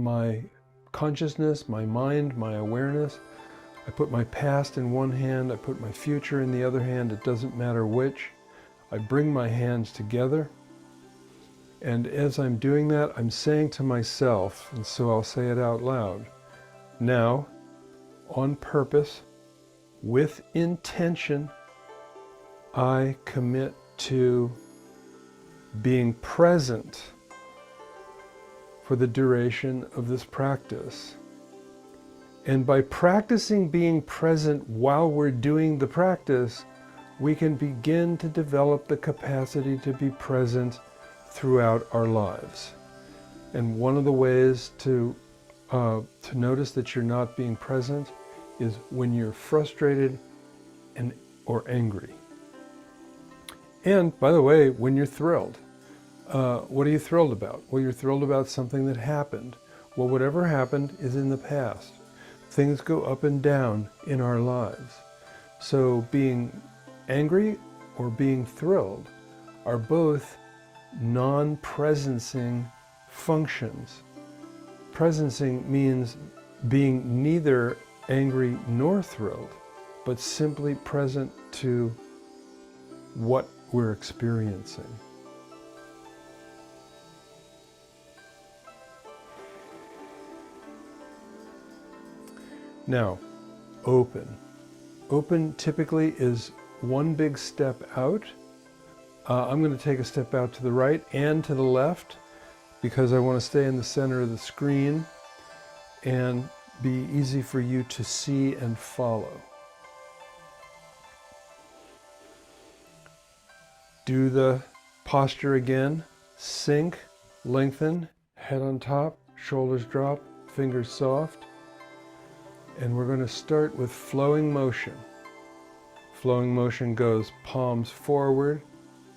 my consciousness, my mind, my awareness. I put my past in one hand, I put my future in the other hand, it doesn't matter which. I bring my hands together, and as I'm doing that, I'm saying to myself, and so I'll say it out loud, now, on purpose, with intention, I commit to being present for the duration of this practice. And by practicing being present while we're doing the practice, we can begin to develop the capacity to be present throughout our lives. And one of the ways to notice that you're not being present is when you're frustrated or angry. And by the way, when you're thrilled. What are you thrilled about? Well, you're thrilled about something that happened. Well, whatever happened is in the past. Things go up and down in our lives. So being angry or being thrilled are both non-presencing functions. Presencing means being neither angry nor thrilled, but simply present to what we're experiencing. Now, open. Open typically is one big step out. I'm going to take a step out to the right and to the left because I want to stay in the center of the screen and be easy for you to see and follow. Do the posture again. Sink, lengthen, head on top, shoulders drop, fingers soft. And we're going to start with flowing motion. Flowing motion goes palms forward,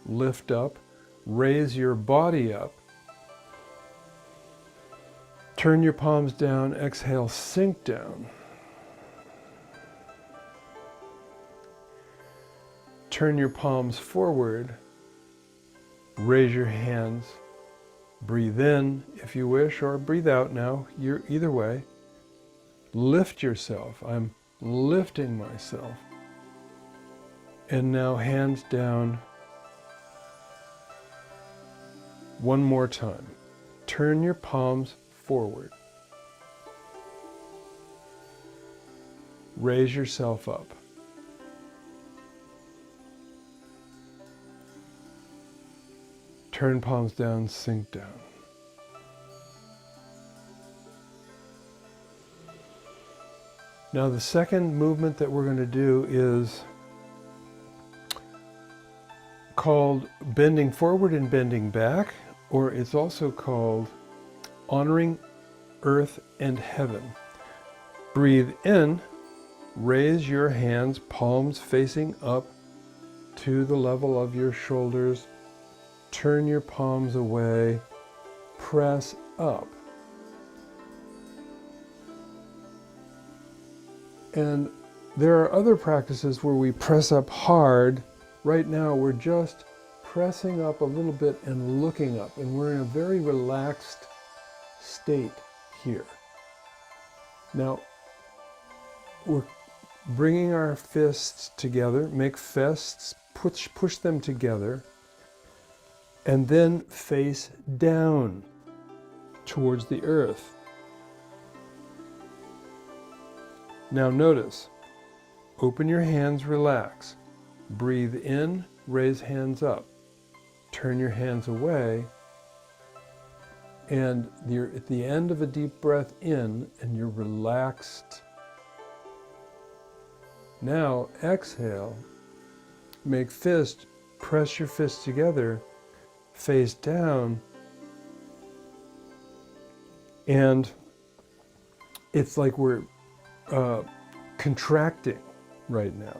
lift up, raise your body up. Turn your palms down, exhale, sink down. Turn your palms forward, raise your hands, breathe in if you wish, or breathe out now, either way. Lift yourself. I'm lifting myself. And now hands down. One more time. Turn your palms forward. Raise yourself up. Turn palms down, sink down. Now the second movement that we're going to do is called bending forward and bending back, or it's also called honoring earth and heaven. Breathe in, raise your hands, palms facing up to the level of your shoulders. Turn your palms away, press up. And there are other practices where we press up hard. Right now we're just pressing up a little bit and looking up, and we're in a very relaxed state here. Now we're bringing our fists together, make fists, push them together, and then face down towards the earth. Now notice, open your hands, relax. Breathe in, raise hands up. Turn your hands away, and you're at the end of a deep breath in, and you're relaxed. Now exhale, make fist, press your fists together, face down, and it's like we're contracting right now.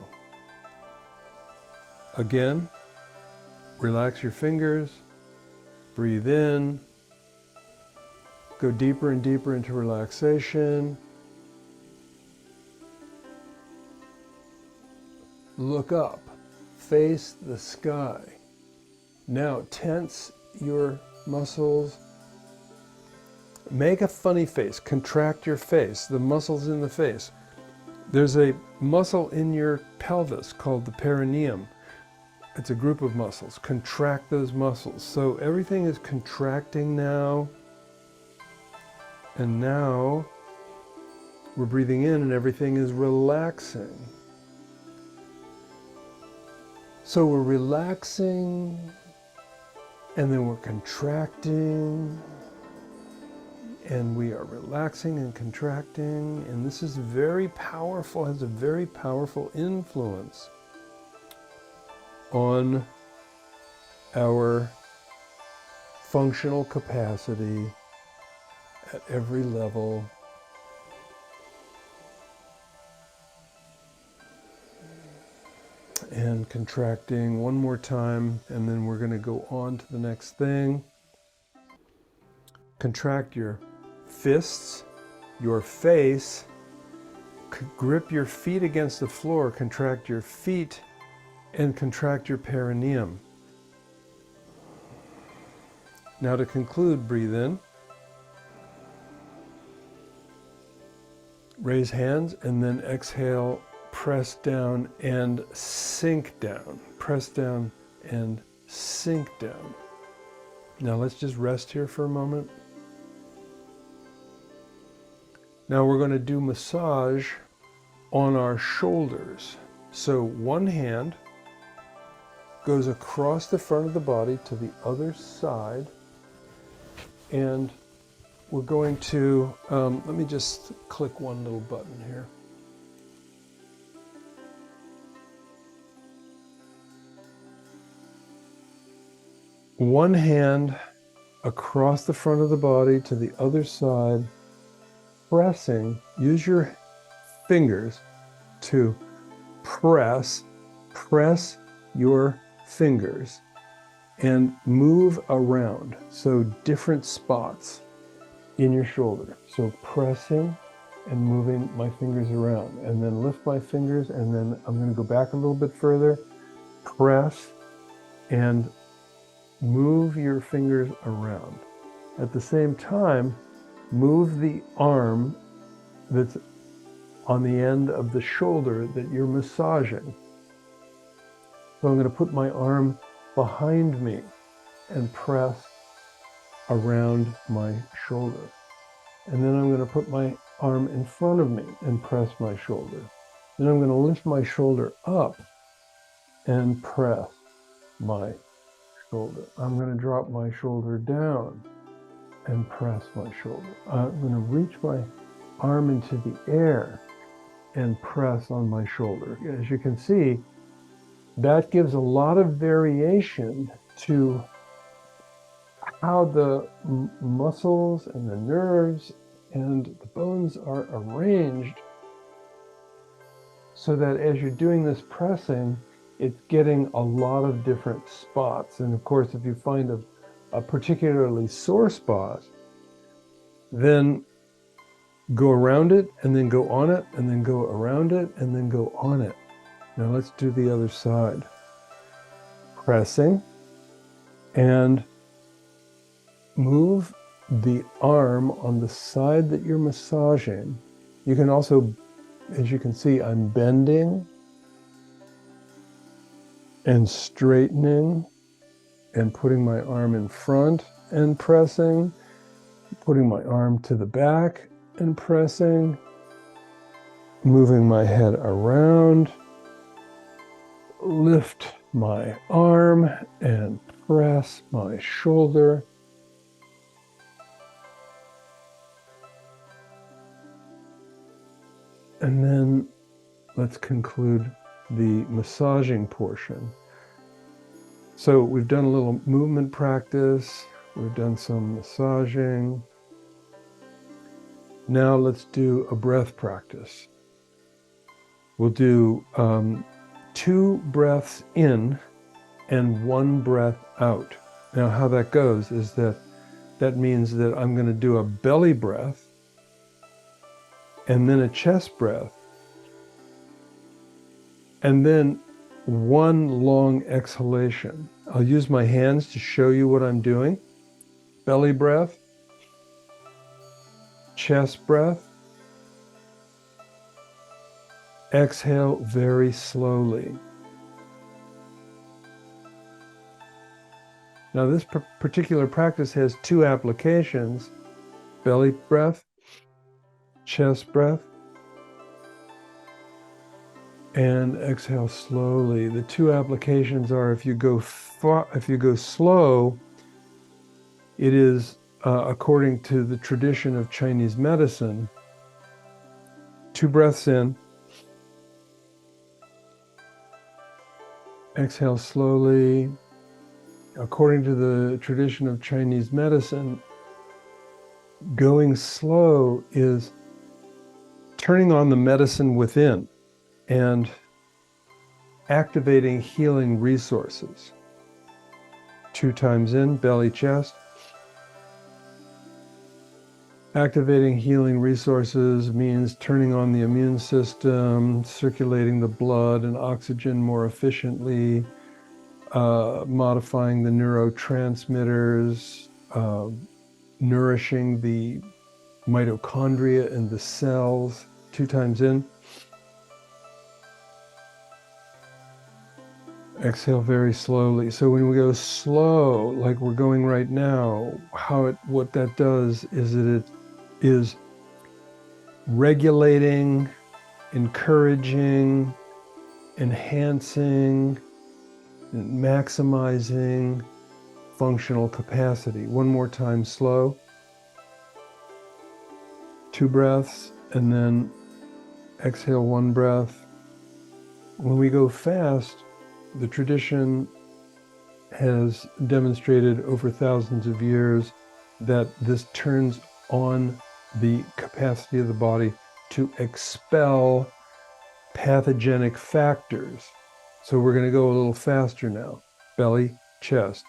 Again, relax your fingers, breathe in, go deeper and deeper into relaxation. Look up, face the sky. Now tense your muscles Make a funny face, contract your face, the muscles in the face. There's a muscle in your pelvis called the perineum. It's a group of muscles. Contract those muscles. So everything is contracting now. And now we're breathing in and everything is relaxing. So we're relaxing and then we're contracting. And we are relaxing and contracting, and this is very powerful, has a very powerful influence on our functional capacity at every level. And contracting one more time, and then we're going to go on to the next thing. Contract your fists, your face, grip your feet against the floor, contract your feet, and contract your perineum. Now to conclude, breathe in. Raise hands, and then exhale, press down and sink down. Press down and sink down. Now let's just rest here for a moment. Now we're going to do massage on our shoulders. So one hand goes across the front of the body to the other side, and we're going to, let me just click one little button here. One hand across the front of the body to the other side, pressing. Use your fingers to press your fingers and move around. So different spots in your shoulder. So pressing and moving my fingers around, and then lift my fingers, and then I'm going to go back a little bit further, press and move your fingers around. At the same time, move the arm that's on the end of the shoulder that you're massaging. So I'm going to put my arm behind me and press around my shoulder. And then I'm going to put my arm in front of me and press my shoulder. Then I'm going to lift my shoulder up and press my shoulder. I'm going to drop my shoulder down and press my shoulder. I'm going to reach my arm into the air and press on my shoulder. As you can see, that gives a lot of variation to how the muscles and the nerves and the bones are arranged, so that as you're doing this pressing, it's getting a lot of different spots. And of course, if you find a particularly sore spot, then go around it, and then go on it, and then go around it, and then go on it. Now let's do the other side. Pressing, and move the arm on the side that you're massaging. You can also, as you can see, I'm bending and straightening and putting my arm in front and pressing, putting my arm to the back and pressing, moving my head around, lift my arm and press my shoulder. And then let's conclude the massaging portion. So we've done a little movement practice, we've done some massaging. Now let's do a breath practice. We'll do 2 breaths in and 1 breath out. Now how that goes is that means that I'm going to do a belly breath and then a chest breath, and then 1 long exhalation. I'll use my hands to show you what I'm doing. Belly breath, chest breath. Exhale very slowly. Now this particular practice has two applications: belly breath, chest breath, and exhale slowly. The two applications are, if you go slow, it is according to the tradition of Chinese medicine, 2 breaths in, exhale slowly. According to the tradition of Chinese medicine, going slow is turning on the medicine within and activating healing resources. 2 times in, belly, chest. Activating healing resources means turning on the immune system, circulating the blood and oxygen more efficiently, modifying the neurotransmitters, nourishing the mitochondria in the cells. 2 times in. Exhale very slowly. So when we go slow, like we're going right now, what that does is that it is regulating, encouraging, enhancing, and maximizing functional capacity. One more time, slow. 2 breaths, and then exhale 1 breath. When we go fast, the tradition has demonstrated over thousands of years that this turns on the capacity of the body to expel pathogenic factors. So we're going to go a little faster now. Belly, chest.